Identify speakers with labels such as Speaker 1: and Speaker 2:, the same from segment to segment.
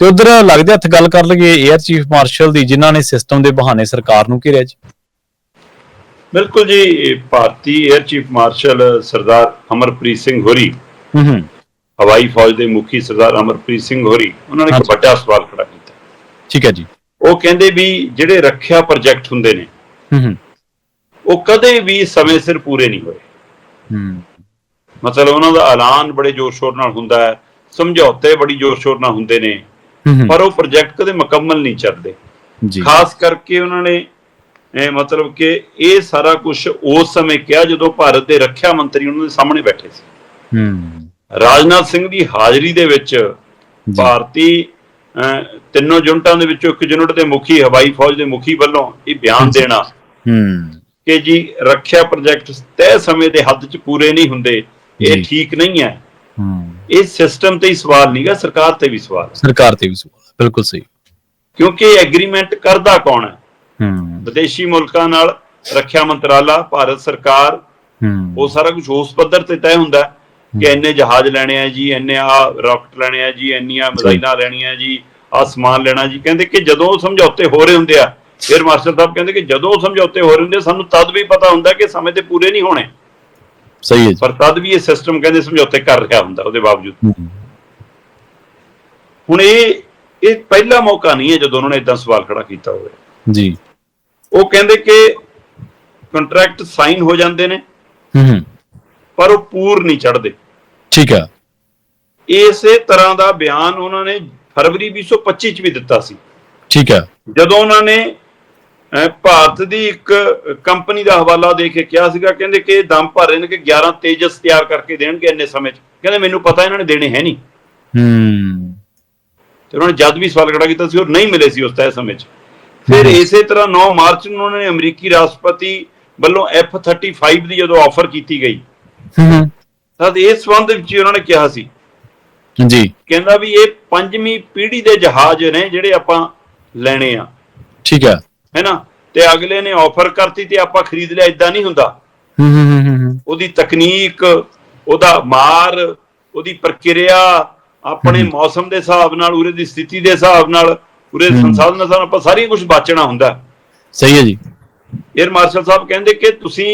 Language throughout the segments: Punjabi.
Speaker 1: ਤੇ ਉਧਰ ਲੱਗਦੇ ਹੱਥ ਗੱਲ ਕਰ ਲਈਏ 에ਅਰ ਚੀਫ ਮਾਰਸ਼ਲ ਦੀ, ਜਿਨ੍ਹਾਂ ਨੇ ਸਿਸਟਮ ਦੇ ਬਹਾਨੇ ਸਰਕਾਰ ਨੂੰ ਘੇਰਿਆ ਜੀ।
Speaker 2: ਬਿਲਕੁਲ ਜੀ, ਭਾਰਤੀ 에ਅਰ ਚੀਫ ਮਾਰਸ਼ਲ ਸਰਦਾਰ ਅਮਰਪ੍ਰੀਤ ਸਿੰਘ ਹੋਰੀ, ਹਵਾਈ ਫੌਜ ਦੇ ਮੁਖੀ ਸਰਦਾਰ ਅਮਰਪ੍ਰੀਤ ਸਿੰਘ ਹੋਰੀ, ਉਹਨਾਂ ਨੇ ਇੱਕ ਵੱਡਾ ਸਵਾਲ ਖੜਾ ਕੀਤਾ।
Speaker 1: ਠੀਕ ਹੈ ਜੀ।
Speaker 2: ਉਹ ਕਹਿੰਦੇ ਵੀ ਜਿਹੜੇ ਰੱਖਿਆ ਪ੍ਰੋਜੈਕਟ ਹੁੰਦੇ ਨੇ ਉਹ ਕਦੇ ਵੀ ਸਮੇਂ ਸਿਰ ਪੂਰੇ ਨਹੀਂ ਹੋਏ। ਮਤਲਬ ਉਹਨਾਂ ਦਾ ਐਲਾਨ ਬੜੇ ਜ਼ੋਰ ਸ਼ੋਰ ਨਾਲ ਹੁੰਦਾ ਹੈ, ਸਮਝੌਤੇ ਬੜੀ ਜ਼ੋਰ ਸ਼ੋਰ ਨਾਲ ਹੁੰਦੇ ਨੇ, ਪਰ ਉਹ ਪ੍ਰੋਜੈਕਟ ਕਦੇ ਮੁਕੰਮਲ ਨਹੀਂ ਚੱਲਦੇ। ਖਾਸ ਕਰਕੇ ਉਹਨਾਂ ਨੇ ਮਤਲਬ ਕਿ ਇਹ ਸਾਰਾ ਕੁਝ ਉਸ ਸਮੇਂ ਕਿਹਾ ਜਦੋਂ ਭਾਰਤ ਦੇ ਰੱਖਿਆ ਮੰਤਰੀ ਉਹਨਾਂ ਦੇ ਸਾਹਮਣੇ ਬੈਠੇ ਸੀ। ਰਾਜਨਾਥ ਸਿੰਘ ਦੀ ਹਾਜ਼ਰੀ ਦੇ ਵਿੱਚ ਭਾਰਤੀ ਤਿੰਨੋਂ ਯੂਨਿਟਾਂ ਦੇ ਵਿੱਚੋਂ ਇੱਕ ਯੂਨਿਟ ਦੇ ਮੁਖੀ, ਹਵਾਈ ਫੌਜ ਦੇ ਮੁਖੀ ਵੱਲੋਂ ਇਹ ਬਿਆਨ ਦੇਣਾ ਕਿ ਜੀ ਰੱਖਿਆ ਪ੍ਰੋਜੈਕਟ ਤੈਅ ਸਮੇਂ ਦੇ ਹੱਦ 'ਚ ਪੂਰੇ ਨਹੀਂ ਹੁੰਦੇ, ਇਹ ਠੀਕ ਨਹੀਂ ਹੈ। ਇਹ ਸਿਸਟਮ ਤੇ ਹੀ ਸਵਾਲ ਨਹੀਂ ਗਾ, ਸਰਕਾਰ ਤੇ ਵੀ ਸਵਾਲ ਹੈ।
Speaker 1: ਸਰਕਾਰ ਤੇ ਵੀ ਸਵਾਲ, ਬਿਲਕੁਲ ਸਹੀ।
Speaker 2: ਕਿਉਂਕਿ ਐਗਰੀਮੈਂਟ ਕਰਦਾ ਕੌਣ ਹੈ? ਵਿਦੇਸ਼ੀ ਮੁਲਕਾਂ ਨਾਲ ਰੱਖਿਆ ਮੰਤਰਾਲਾ, ਭਾਰਤ ਸਰਕਾਰ, ਉਹ ਸਾਰਾ ਕੁਝ ਉਸ ਪੱਧਰ ਤੇ ਤੈਅ ਹੁੰਦਾ ਕਿ ਇੰਨੇ ਜਹਾਜ਼ ਲੈਣੇ ਆ ਜੀ, ਇੰਨੇ ਆ ਰਾਕਟ ਲੈਣੇ ਆ ਜੀ, ਇੰਨੀਆਂ ਮਿਜ਼ਾਈਲਾਂ ਲੈਣੀਆਂ ਜੀ, ਆਹ ਸਮਾਨ ਲੈਣਾ ਜੀ। ਕਹਿੰਦੇ ਕਿ ਜਦੋਂ ਸਮਝੌਤੇ ਹੋ ਰਹੇ ਹੁੰਦੇ ਆ, ਫਿਰ ਮਾਰਸ਼ਲ ਸਾਹਿਬ ਕਹਿੰਦੇ ਕਿ ਜਦੋਂ ਸਮਝੌਤੇ ਹੋ ਰਹੇ ਹੁੰਦੇ ਸਾਨੂੰ ਤਦ ਵੀ ਪਤਾ ਹੁੰਦਾ ਕਿ ਸਮੇਂ ਤੇ ਪੂਰੇ ਨਹੀਂ ਹੋਣੇ।
Speaker 1: ਸਹੀ ਹੈ,
Speaker 2: ਪਰ ਤਦ ਵੀ ਇਹ ਸਿਸਟਮ ਕਹਿੰਦੇ ਸਮਝੌਤੇ ਕਰ ਰਿਹਾ ਹੁੰਦਾ ਉਹਦੇ ਬਾਵਜੂਦ। ਹੁਣ ਇਹ ਪਹਿਲਾ ਮੌਕਾ ਨਹੀਂ ਹੈ ਜਦੋਂ ਉਹਨਾਂ ਨੇ ਏਦਾਂ ਸਵਾਲ ਖੜਾ ਕੀਤਾ ਹੋਵੇ
Speaker 1: ਜੀ।
Speaker 2: ਉਹ ਕਹਿੰਦੇ ਕਿ ਕੰਟਰੈਕਟ ਸਾਈਨ ਹੋ ਜਾਂਦੇ ਨੇ ਪਰ ਉਹ ਪੂਰ ਨਹੀਂ ਚੜ੍ਹਦੇ।
Speaker 1: ਠੀਕ ਹੈ।
Speaker 2: ਇਸੇ ਤਰ੍ਹਾਂ ਦਾ ਬਿਆਨ ਉਹਨਾਂ ਨੇ ਫਰਵਰੀ 2025 ਚ ਵੀ ਦਿੱਤਾ ਸੀ।
Speaker 1: ਠੀਕ ਹੈ।
Speaker 2: ਜਦੋਂ ਉਹਨਾਂ ਨੇ ਭਾਰਤ ਦੀ ਇੱਕ ਕੰਪਨੀ ਦਾ ਹਵਾਲਾ ਦੇ ਕੇ ਕਿਹਾ ਸੀਗਾ, ਕਹਿੰਦੇ ਕਿ ਇਹ ਦਮ ਭਰ ਰਹੇ ਨੇ ਕਿ 11 ਤੇਜਸ ਤਿਆਰ ਕਰਕੇ ਦੇਣਗੇ ਇੰਨੇ ਸਮੇਂ 'ਚ। ਕਹਿੰਦੇ ਮੈਨੂੰ ਪਤਾ ਇਹਨਾਂ ਨੇ ਦੇਣੇ ਹੈ ਨਹੀਂ। ਤੇ ਉਹਨਾਂ ਨੇ ਜਦ ਵੀ ਸਵਾਲ ਖੜਾ ਕੀਤਾ ਸੀ ਉਹ ਨਹੀਂ ਮਿਲੇ ਸੀ ਉਸ ਤੈਅ ਸਮੇਂ 'ਚ। ਫਿਰ ਇਸੇ ਤਰ੍ਹਾਂ 9 ਮਾਰਚ ਨੂੰ ਉਹਨਾਂ ਨੇ ਅਮਰੀਕੀ ਰਾਸ਼ਟਰਪਤੀ ਵੱਲੋਂ F-35 ਦੀ ਜਦੋਂ ਆਫਰ ਕੀਤੀ ਗਈ ਤਦ ਇਸ ਸੰਬੰਧ ਵਿੱਚ ਉਹਨਾਂ ਨੇ ਕਿਹਾ ਸੀ
Speaker 1: ਜੀ,
Speaker 2: ਕਹਿੰਦਾ ਵੀ ਇਹ 5ਵੀਂ ਪੀੜ੍ਹੀ ਦੇ ਜਹਾਜ਼ ਨੇ ਜਿਹੜੇ ਆਪਾਂ ਲੈਣੇ ਆ। ਠੀਕ ਹੈ ਨਾ। ਤੇ ਅਗਲੇ ਨੇ ਆਫਰ ਕਰਤੀ ਤੇ ਆਪਾਂ ਖਰੀਦ ਲਿਆ, ਏਦਾਂ ਨਹੀਂ ਹੁੰਦਾ। ਉਹਦੀ ਤਕਨੀਕ, ਉਹਦਾ ਮਾਰ, ਉਹਦੀ ਪ੍ਰਕਿਰਿਆ, ਆਪਣੇ ਮੌਸਮ ਦੇ ਹਿਸਾਬ ਨਾਲ, ਉਰੇ ਦੀ ਸਥਿਤੀ ਦੇ ਹਿਸਾਬ ਨਾਲ, ਉਰੇ ਸੰਸਾਧਨਾਂ ਨਾਲ ਆਪਾਂ ਸਾਰੀਆਂ ਕੁਝ ਬਾਚਣਾ ਹੁੰਦਾ।
Speaker 1: ਸਹੀ ਹੈ ਜੀ।
Speaker 2: 에ਅਰ ਮਾਰਸ਼ਲ ਸਾਹਿਬ ਕਹਿੰਦੇ ਕਿ ਤੁਸੀਂ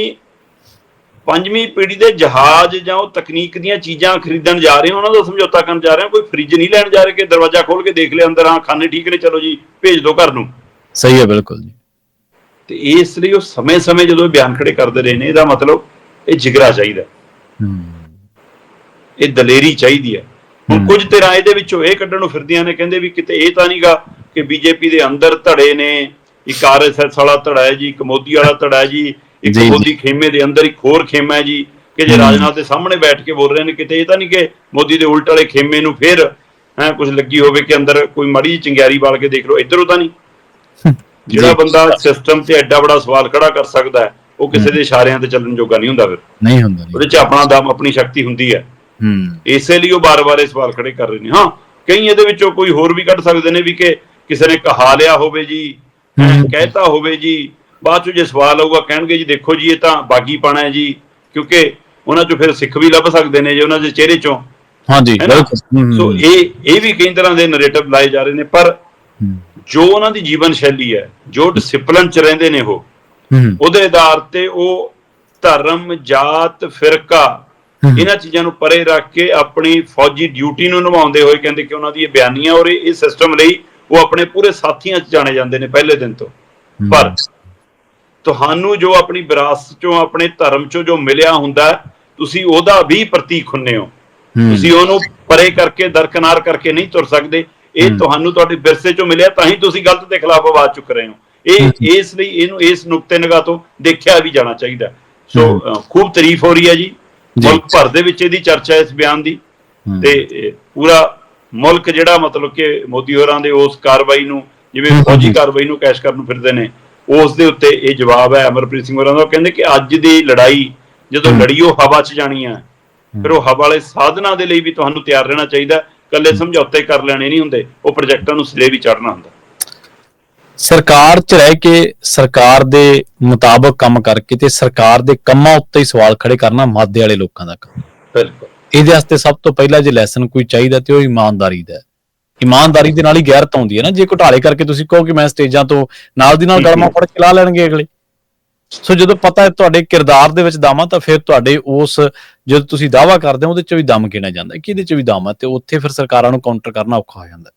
Speaker 2: 5ਵੀਂ ਪੀੜ੍ਹੀ ਦੇ ਜਹਾਜ਼ ਜਾਂ ਉਹ ਤਕਨੀਕ ਦੀਆਂ ਚੀਜ਼ਾਂ ਖਰੀਦਣ ਜਾ ਰਹੇ ਹੋ, ਉਹਨਾਂ ਦਾ ਸਮਝੌਤਾ ਕਰਨ ਜਾ ਰਹੇ ਹੋ। ਕੋਈ ਫਰਿੱਜ ਨਹੀਂ ਲੈਣ ਜਾ ਰਹੇ ਕਿ ਦਰਵਾਜ਼ਾ ਖੋਲ ਕੇ ਦੇਖ ਲਿਆ ਅੰਦਰ, ਹਾਂ ਖਾਨੇ ਠੀਕ ਨੇ, ਚਲੋ ਜੀ ਭੇਜ ਦਿਓ ਘਰ ਨੂੰ।
Speaker 1: ਸਹੀ ਹੈ, ਬਿਲਕੁਲ ਜੀ।
Speaker 2: ਤੇ ਇਸ ਲਈ ਉਹ ਸਮੇਂ-ਸਮੇਂ ਜਦੋਂ ਇਹ ਬਿਆਨ ਖੜੇ ਕਰਦੇ ਰਹੇ ਨੇ, ਇਹਦਾ ਮਤਲਬ ਇਹ ਜਿਗਰਾ ਚਾਹੀਦਾ, ਇਹ ਦਲੇਰੀ ਚਾਹੀਦੀ ਹੈ। ਹੁਣ ਕੁਝ ਧਿਰਾਂ ਇਹਦੇ ਵਿੱਚੋਂ ਇਹ ਕੱਢਣ ਨੂੰ ਫਿਰਦੀਆਂ ਨੇ, ਕਹਿੰਦੇ ਵੀ ਕਿਤੇ ਇਹ ਤਾਂ ਨਹੀਂਗਾ ਕਿ ਬੀਜੇਪੀ ਦੇ ਅੰਦਰ ਧੜੇ ਨੇ, ਇੱਕ RSS ਵਾਲਾ ਧੜਾ ਹੈ ਜੀ, ਇੱਕ ਮੋਦੀ ਵਾਲਾ ਧੜਾ ਹੈ ਜੀ, ਇੱਕ ਮੋਦੀ ਖੇਮੇ ਦੇ ਅੰਦਰ ਇੱਕ ਹੋਰ ਖੇਮਾ ਹੈ ਜੀ, ਕਿ ਜੇ ਰਾਜਨਾਥ ਦੇ ਸਾਹਮਣੇ ਬੈਠ ਕੇ ਬੋਲ ਰਹੇ ਨੇ, ਕਿਤੇ ਇਹ ਤਾਂ ਨਹੀਂ ਕਿ ਮੋਦੀ ਦੇ ਉਲਟ ਵਾਲੇ ਖੇਮੇ ਨੂੰ ਫਿਰ ਕੁਝ ਲੱਗੀ ਹੋਵੇ ਕਿ ਅੰਦਰ ਕੋਈ ਮਾੜੀ ਜਿਹੀ ਚੰਗਿਆਰੀ ਵਾਲ ਕੇ ਦੇਖ ਲਓ, ਇੱਧਰੋਂ ਤਾਂ ਨਹੀਂ। ਜਿਹੜਾ ਬੰਦਾ ਸਿਸਟਮ ਤੇ ਐਡਾ ਬੜਾ ਸਵਾਲ ਖੜਾ ਕਰ ਸਕਦਾ ਹੈ, ਉਹ ਕਿਸੇ ਦੇ ਇਸ਼ਾਰਿਆਂ ਤੇ ਚੱਲਣ ਜੋਗਾ ਨਹੀਂ ਹੁੰਦਾ। ਫਿਰ ਨਹੀਂ ਹੁੰਦਾ, ਉਹਦੇ 'ਚ ਆਪਣਾ ਦਮ, ਆਪਣੀ ਸ਼ਕਤੀ ਹੁੰਦੀ ਹੈ। ਇਸੇ ਲਈ ਉਹ ਬਾਰ-ਬਾਰ ਇਹ ਸਵਾਲ ਖੜੇ ਕਰ ਰਹੇ ਨੇ। ਹਾਂ, ਕਈ ਇਹਦੇ ਵਿੱਚੋਂ ਕੋਈ ਹੋਰ ਵੀ ਕੱਢ ਸਕਦੇ ਨੇ ਵੀ ਕਿ ਕਿਸੇ ਨੇ ਕਹਾ ਲਿਆ ਹੋਵੇ ਜੀ, ਕਹਿਤਾ ਹੋਵੇ ਜੀ, ਬਾਅਦ ਚੋਂ ਜੇ ਸਵਾਲ ਆਊਗਾ ਕਹਿਣਗੇ ਜੀ ਦੇਖੋ ਜੀ ਇਹ ਤਾਂ ਬਾਗੀ ਪਾਣਾ ਹੈ ਜੀ, ਕਿਉਂਕਿ ਉਹਨਾਂ ਚੋਂ ਫਿਰ ਸਿੱਖ ਵੀ ਲੱਭ ਸਕਦੇ ਨੇ ਜੇ ਉਹਨਾਂ ਦੇ ਚਿਹਰੇ ਚੋਂ। ਹਾਂਜੀ, ਸੋ ਇਹ ਵੀ ਕਈ ਤਰ੍ਹਾਂ ਦੇ ਨੈਰੇਟਿਵ ਲਾਏ ਜਾ ਰਹੇ ਨੇ। ਪਰ ਜੋ ਉਹਨਾਂ ਦੀ ਜੀਵਨ ਸ਼ੈਲੀ ਹੈ, ਜੋ ਡਿਸਿਪਲਿਨ 'ਚ ਰਹਿੰਦੇ ਨੇ, ਉਹ ਉਹਦੇ ਆਧਾਰ ਤੇ ਉਹ ਧਰਮ, ਜਾਤ, ਫਿਰਕਾ, ਇਹਨਾਂ ਚੀਜ਼ਾਂ ਨੂੰ ਪਰੇ ਰੱਖ ਕੇ ਆਪਣੀ ਫੌਜੀ ਡਿਊਟੀ ਨੂੰ ਨਿਭਾਉਂਦੇ ਹੋਏ ਕਹਿੰਦੇ ਕਿ ਉਹਨਾਂ ਦੀ ਇਹ ਬਿਆਨੀਆਂ ਔਰ ਇਹ ਸਿਸਟਮ ਲਈ ਉਹ ਆਪਣੇ ਪੂਰੇ ਸਾਥੀਆਂ 'ਚ ਜਾਣੇ ਜਾਂਦੇ ਨੇ ਪਹਿਲੇ ਦਿਨ ਤੋਂ। ਪਰ ਤੁਹਾਨੂੰ ਜੋ ਆਪਣੀ ਵਿਰਾਸਤ ਚੋਂ, ਆਪਣੇ ਧਰਮ ਚੋਂ ਜੋ ਮਿਲਿਆ ਹੁੰਦਾ, ਤੁਸੀਂ ਉਹਦਾ ਵੀ ਪ੍ਰਤੀਕ ਹੁੰਦੇ ਹੋ। ਤੁਸੀਂ ਉਹਨੂੰ ਪਰੇ ਕਰਕੇ, ਦਰਕਨਾਰ ਕਰਕੇ ਨਹੀਂ ਤੁਰ ਸਕਦੇ। ਇਹ ਤੁਹਾਨੂੰ ਤੁਹਾਡੇ ਵਿਰਸੇ ਚੋਂ ਮਿਲਿਆ, ਤਾਂ ਹੀ ਤੁਸੀਂ ਗਲਤ ਦੇ ਖਿਲਾਫ ਆਵਾਜ਼ ਚੁੱਕ ਰਹੇ ਹੋ। ਇਸ ਲਈ ਇਹਨੂੰ ਇਸ ਨੁਕਤੇ ਨਿਗਾਹ ਤੋਂ ਦੇਖਿਆ ਵੀ ਜਾਣਾ ਚਾਹੀਦਾ। ਸੋ ਖੂਬ ਤਾਰੀਫ ਹੋ ਰਹੀ ਹੈ ਜੀ, ਮੁਲਕ ਭਰ ਦੇ ਵਿੱਚ ਇਹਦੀ ਚਰਚਾ ਇਸ ਬਿਆਨ ਦੀ, ਤੇ ਪੂਰਾ ਮੁਲਕ ਜਿਹੜਾ ਮਤਲਬ ਕਿ ਮੋਦੀ ਹੋਰਾਂ ਦੇ ਉਸ ਕਾਰਵਾਈ ਨੂੰ, ਜਿਵੇਂ ਫੌਜੀ ਕਾਰਵਾਈ ਨੂੰ ਕੈਸ਼ ਕਰਨ ਨੂੰ ਫਿਰਦੇ ਨੇ, ਉਸ ਦੇ ਉੱਤੇ ਇਹ ਜਵਾਬ ਹੈ ਅਮਰਪ੍ਰੀਤ ਸਿੰਘ ਹੋਰਾਂ ਦਾ। ਉਹ ਕਹਿੰਦੇ ਕਿ ਅੱਜ ਦੀ ਲੜਾਈ ਜਦੋਂ ਲੜੀ ਉਹ ਹਵਾ 'ਚ ਜਾਣੀ ਹੈ, ਫਿਰ ਉਹ ਹਵਾ ਵਾਲੇ ਸਾਧਨਾਂ ਦੇ ਲਈ ਵੀ ਤੁਹਾਨੂੰ ਤਿਆਰ ਰਹਿਣਾ ਚਾਹੀਦਾ। ਇਕੱਲੇ ਸਮਝੌਤੇ ਕਰ ਲੈਣੇ ਨਹੀਂ ਹੁੰਦੇ, ਉਹ ਪ੍ਰੋਜੈਕਟਾਂ ਨੂੰ ਸਿਰੇ ਵੀ ਚੜ੍ਹਨਾ ਹੁੰਦਾ।
Speaker 1: ਸਰਕਾਰ 'ਚ ਰਹਿ ਕੇ, ਸਰਕਾਰ ਦੇ ਮੁਤਾਬਕ ਕੰਮ ਕਰਕੇ ਤੇ ਸਰਕਾਰ ਦੇ ਕੰਮਾਂ ਉੱਤੇ ਹੀ ਸਵਾਲ ਖੜੇ ਕਰਨਾ ਮਾਦੇ ਵਾਲੇ ਲੋਕਾਂ ਦਾ ਕੰਮ।
Speaker 2: ਬਿਲਕੁਲ।
Speaker 1: ਇਹਦੇ ਵਾਸਤੇ ਸਭ ਤੋਂ ਪਹਿਲਾਂ ਜੇ ਲੈਸਨ ਕੋਈ ਚਾਹੀਦਾ ਤੇ ਉਹ ਇਮਾਨਦਾਰੀ ਦਾ। ਇਮਾਨਦਾਰੀ ਦੇ ਨਾਲ ਹੀ ਗੈਰਤ ਆਉਂਦੀ ਹੈ ਨਾ। ਜੇ ਘੁਟਾਲੇ ਕਰਕੇ ਤੁਸੀਂ ਕਹੋ ਕਿ ਮੈਂ ਸਟੇਜਾਂ ਤੋਂ ਨਾਲ ਦੀ ਨਾਲ ਗਲਮਾ ਫੜ ਕੇ ਲਾ ਲੈਣਗੇ ਅਗਲੇ। ਸੋ ਜਦੋਂ ਪਤਾ ਹੈ ਤੁਹਾਡੇ ਕਿਰਦਾਰ ਦੇ ਵਿੱਚ ਦਮ ਆ, ਤਾਂ ਫਿਰ ਤੁਹਾਡੇ ਉਸ ਜਦੋਂ ਤੁਸੀਂ ਦਾਅਵਾ ਕਰਦੇ ਹੋ ਉਹਦੇ ਚ ਵੀ ਦਮ ਗਿਣਿਆ ਜਾਂਦਾ ਕਿ ਇਹਦੇ ਚ ਵੀ ਦਮ ਆ, ਤੇ ਉੱਥੇ ਫਿਰ ਸਰਕਾਰਾਂ ਨੂੰ ਕਾਊਂਟਰ ਕਰਨਾ ਔਖਾ ਹੋ ਜਾਂਦਾ।